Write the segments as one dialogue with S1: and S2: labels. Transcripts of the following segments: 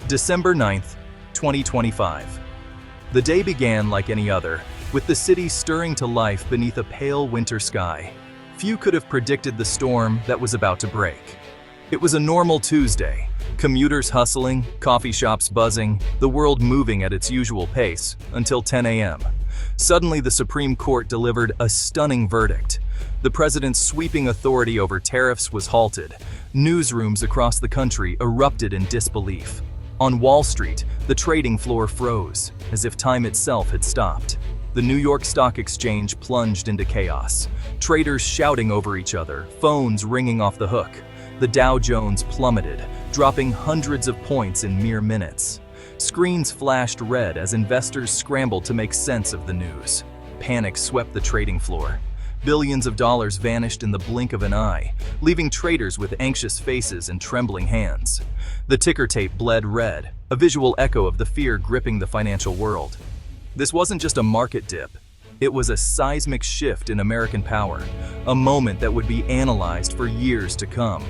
S1: December 9th, 2025. The day began like any other, with the city stirring to life beneath a pale winter sky. Few could have predicted the storm that was about to break. It was a normal Tuesday, commuters hustling, coffee shops buzzing, the world moving at its usual pace, until 10 a.m. Suddenly, the Supreme Court delivered a stunning verdict. The president's sweeping authority over tariffs was halted. Newsrooms across the country erupted in disbelief. On Wall Street, the trading floor froze, as if time itself had stopped. The New York Stock Exchange plunged into chaos, traders shouting over each other, phones ringing off the hook. The Dow Jones plummeted, dropping hundreds of points in mere minutes. Screens flashed red as investors scrambled to make sense of the news. Panic swept the trading floor. Billions of dollars vanished in the blink of an eye, leaving traders with anxious faces and trembling hands. The ticker tape bled red, a visual echo of the fear gripping the financial world. This wasn't just a market dip. It was a seismic shift in American power, a moment that would be analyzed for years to come.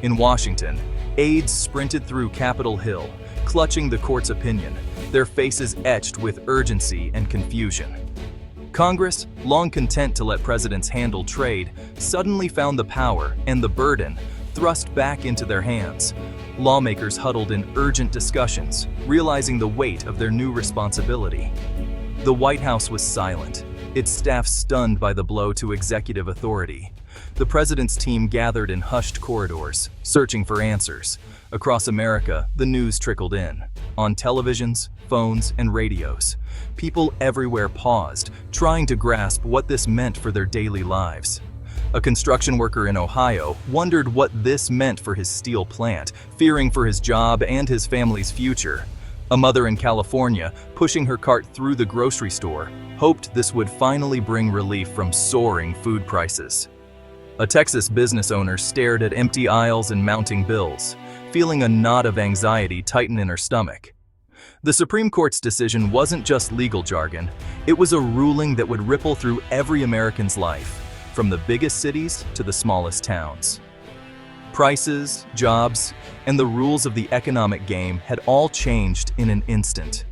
S1: In Washington, aides sprinted through Capitol Hill, clutching the court's opinion, their faces etched with urgency and confusion. Congress, long content to let presidents handle trade, suddenly found the power and the burden thrust back into their hands. Lawmakers huddled in urgent discussions, realizing the weight of their new responsibility. The White House was silent, its staff stunned by the blow to executive authority. The president's team gathered in hushed corridors, searching for answers. Across America, the news trickled in. On televisions, phones, and radios, people everywhere paused, trying to grasp what this meant for their daily lives. A construction worker in Ohio wondered what this meant for his steel plant, fearing for his job and his family's future. A mother in California, pushing her cart through the grocery store, hoped this would finally bring relief from soaring food prices. A Texas business owner stared at empty aisles and mounting bills, feeling a knot of anxiety tighten in her stomach. The Supreme Court's decision wasn't just legal jargon, it was a ruling that would ripple through every American's life, from the biggest cities to the smallest towns. Prices, jobs, and the rules of the economic game had all changed in an instant.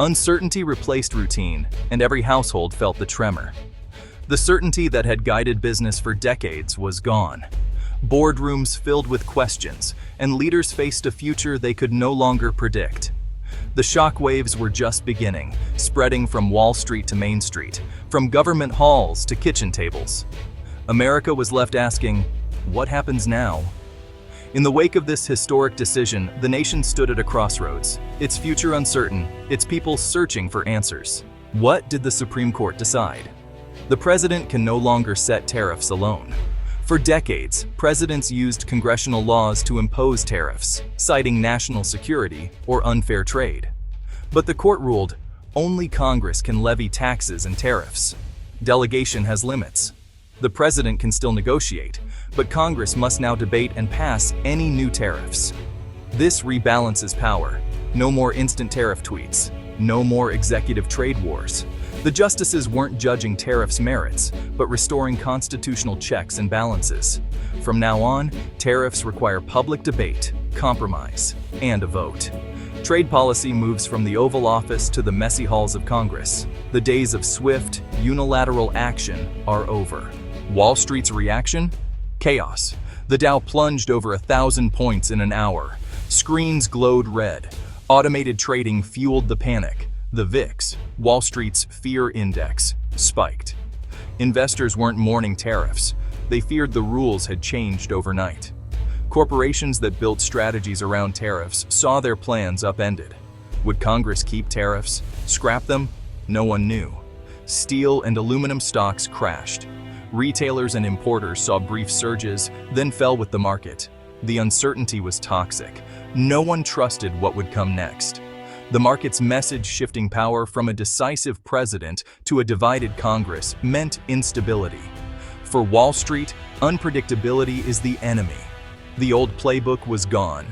S1: Uncertainty replaced routine, and every household felt the tremor. The certainty that had guided business for decades was gone. Boardrooms filled with questions, and leaders faced a future they could no longer predict. The shockwaves were just beginning, spreading from Wall Street to Main Street, from government halls to kitchen tables. America was left asking, what happens now? In the wake of this historic decision, the nation stood at a crossroads, its future uncertain, its people searching for answers. What did the Supreme Court decide? The president can no longer set tariffs alone. For decades, presidents used congressional laws to impose tariffs, citing national security or unfair trade. But the court ruled, only Congress can levy taxes and tariffs. Delegation has limits. The president can still negotiate, but Congress must now debate and pass any new tariffs. This rebalances power. No more instant tariff tweets. No more executive trade wars. The justices weren't judging tariffs' merits, but restoring constitutional checks and balances. From now on, tariffs require public debate, compromise, and a vote. Trade policy moves from the Oval Office to the messy halls of Congress. The days of swift, unilateral action are over. Wall Street's reaction? Chaos. The Dow plunged over 1,000 points in an hour. Screens glowed red. Automated trading fueled the panic. The VIX, Wall Street's fear index, spiked. Investors weren't mourning tariffs. They feared the rules had changed overnight. Corporations that built strategies around tariffs saw their plans upended. Would Congress keep tariffs? Scrap them? No one knew. Steel and aluminum stocks crashed. Retailers and importers saw brief surges, then fell with the market. The uncertainty was toxic. No one trusted what would come next. The market's message shifting power from a decisive president to a divided Congress meant instability. For Wall Street, unpredictability is the enemy. The old playbook was gone.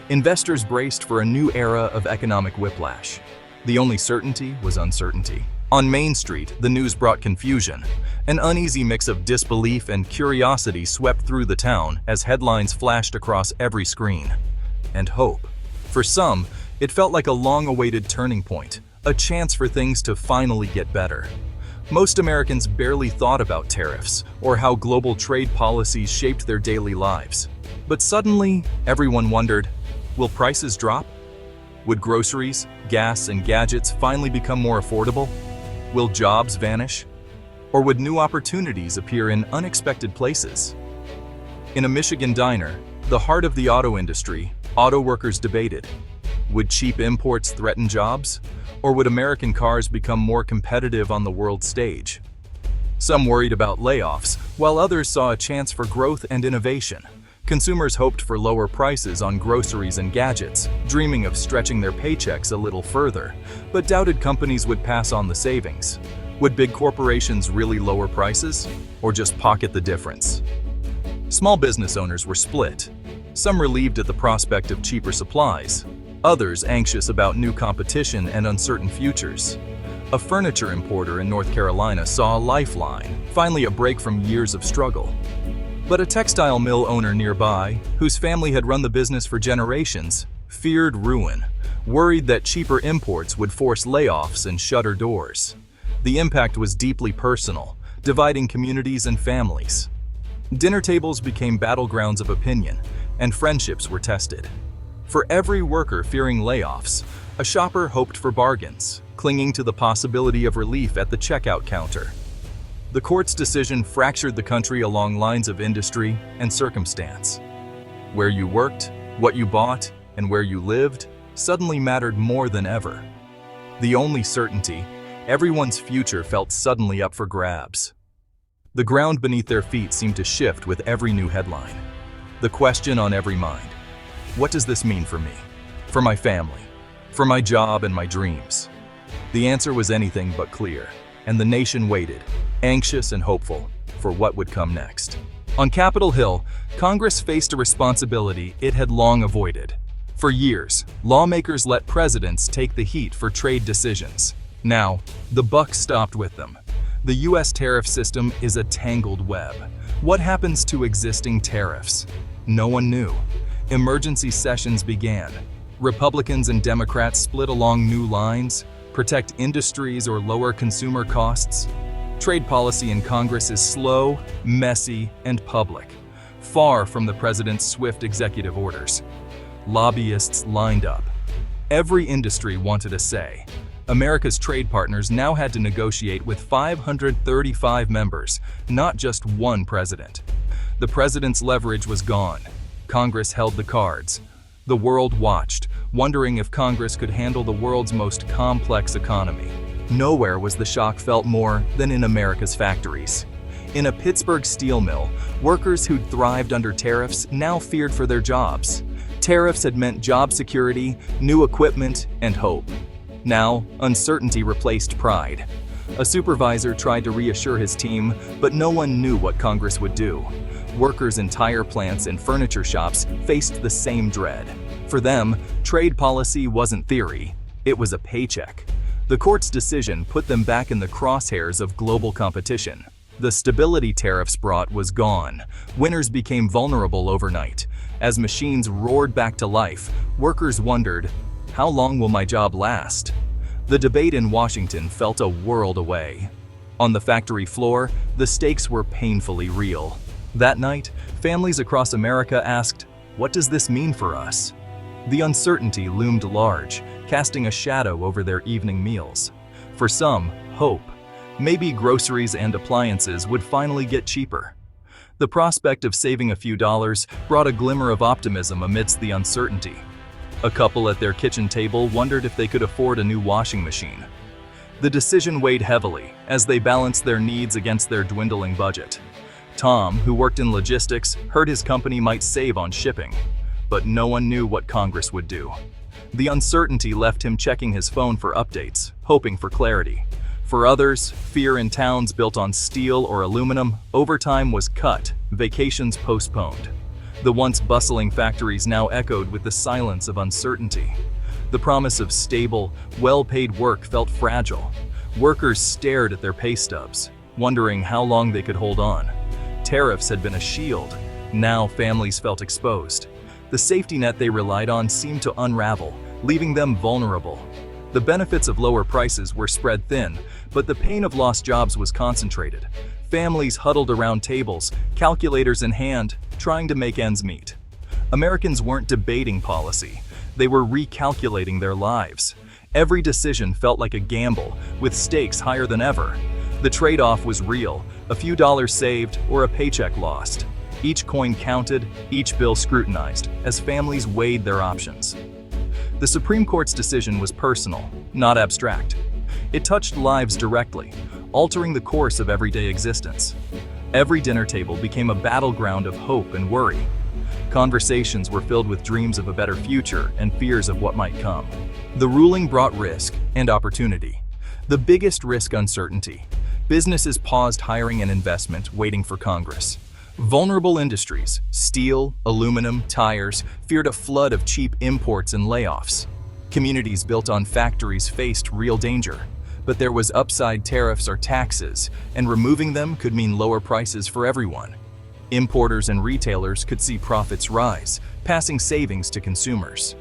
S1: Investors braced for a new era of economic whiplash. The only certainty was uncertainty. On Main Street, the news brought confusion. An uneasy mix of disbelief and curiosity swept through the town as headlines flashed across every screen. And hope. For some, it felt like a long-awaited turning point, a chance for things to finally get better. Most Americans barely thought about tariffs or how global trade policies shaped their daily lives. But suddenly, everyone wondered, will prices drop? Would groceries, gas, and gadgets finally become more affordable? Will jobs vanish? Or would new opportunities appear in unexpected places? In a Michigan diner, the heart of the auto industry, auto workers debated. Would cheap imports threaten jobs? Or would American cars become more competitive on the world stage? Some worried about layoffs, while others saw a chance for growth and innovation. Consumers hoped for lower prices on groceries and gadgets, dreaming of stretching their paychecks a little further, but doubted companies would pass on the savings. Would big corporations really lower prices, or just pocket the difference? Small business owners were split, some relieved at the prospect of cheaper supplies, others anxious about new competition and uncertain futures. A furniture importer in North Carolina saw a lifeline, finally a break from years of struggle. But a textile mill owner nearby, whose family had run the business for generations, feared ruin, worried that cheaper imports would force layoffs and shutter doors. The impact was deeply personal, dividing communities and families. Dinner tables became battlegrounds of opinion, and friendships were tested. For every worker fearing layoffs, a shopper hoped for bargains, clinging to the possibility of relief at the checkout counter. The court's decision fractured the country along lines of industry and circumstance. Where you worked, what you bought, and where you lived suddenly mattered more than ever. The only certainty, everyone's future felt suddenly up for grabs. The ground beneath their feet seemed to shift with every new headline. The question on every mind: what does this mean for me? For my family? For my job and my dreams? The answer was anything but clear, and the nation waited, anxious and hopeful, for what would come next. On Capitol Hill, Congress faced a responsibility it had long avoided. For years, lawmakers let presidents take the heat for trade decisions. Now, the buck stopped with them. The U.S. tariff system is a tangled web. What happens to existing tariffs? No one knew. Emergency sessions began. Republicans and Democrats split along new lines, protect industries or lower consumer costs. Trade policy in Congress is slow, messy, and public, far from the president's swift executive orders. Lobbyists lined up. Every industry wanted a say. America's trade partners now had to negotiate with 535 members, not just one president. The president's leverage was gone. Congress held the cards. The world watched, wondering if Congress could handle the world's most complex economy. Nowhere was the shock felt more than in America's factories. In a Pittsburgh steel mill, workers who'd thrived under tariffs now feared for their jobs. Tariffs had meant job security, new equipment, and hope. Now, uncertainty replaced pride. A supervisor tried to reassure his team, but no one knew what Congress would do. Workers in tire plants and furniture shops faced the same dread. For them, trade policy wasn't theory, it was a paycheck. The court's decision put them back in the crosshairs of global competition. The stability tariffs brought was gone. Winners became vulnerable overnight. As machines roared back to life, workers wondered, how long will my job last? The debate in Washington felt a world away. On the factory floor, the stakes were painfully real. That night, families across America asked, what does this mean for us? The uncertainty loomed large, casting a shadow over their evening meals. For some, hope. Maybe groceries and appliances would finally get cheaper. The prospect of saving a few dollars brought a glimmer of optimism amidst the uncertainty. A couple at their kitchen table wondered if they could afford a new washing machine. The decision weighed heavily as they balanced their needs against their dwindling budget. Tom, who worked in logistics, heard his company might save on shipping, but no one knew what Congress would do. The uncertainty left him checking his phone for updates, hoping for clarity. For others, fear in towns built on steel or aluminum, overtime was cut, vacations postponed. The once bustling factories now echoed with the silence of uncertainty. The promise of stable, well-paid work felt fragile. Workers stared at their pay stubs, wondering how long they could hold on. Tariffs had been a shield. Now families felt exposed. The safety net they relied on seemed to unravel, leaving them vulnerable. The benefits of lower prices were spread thin, but the pain of lost jobs was concentrated. Families huddled around tables, calculators in hand, trying to make ends meet. Americans weren't debating policy. They were recalculating their lives. Every decision felt like a gamble, with stakes higher than ever. The trade-off was real, a few dollars saved or a paycheck lost. Each coin counted, each bill scrutinized, as families weighed their options. The Supreme Court's decision was personal, not abstract. It touched lives directly, altering the course of everyday existence. Every dinner table became a battleground of hope and worry. Conversations were filled with dreams of a better future and fears of what might come. The ruling brought risk and opportunity. The biggest risk: uncertainty. Businesses paused hiring and investment, waiting for Congress. Vulnerable industries, steel, aluminum, tires, feared a flood of cheap imports and layoffs. Communities built on factories faced real danger. But there was upside: tariffs or taxes, and removing them could mean lower prices for everyone. Importers and retailers could see profits rise, passing savings to consumers.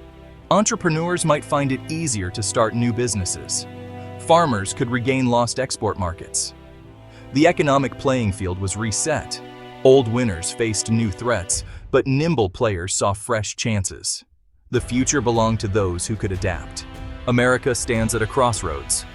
S1: Entrepreneurs might find it easier to start new businesses. Farmers could regain lost export markets. The economic playing field was reset. Old winners faced new threats, but nimble players saw fresh chances. The future belonged to those who could adapt. America stands at a crossroads.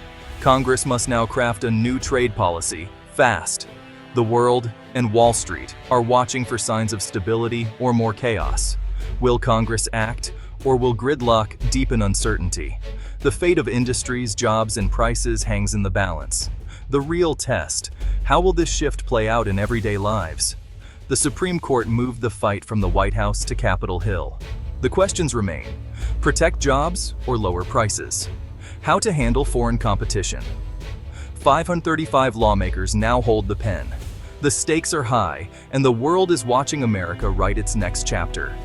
S1: Congress must now craft a new trade policy, fast. The world and Wall Street are watching for signs of stability or more chaos. Will Congress act, or will gridlock deepen uncertainty? The fate of industries, jobs, and prices hangs in the balance. The real test: how will this shift play out in everyday lives? The Supreme Court moved the fight from the White House to Capitol Hill. The questions remain: protect jobs or lower prices? How to handle foreign competition? 535 lawmakers now hold the pen. The stakes are high, and the world is watching America write its next chapter.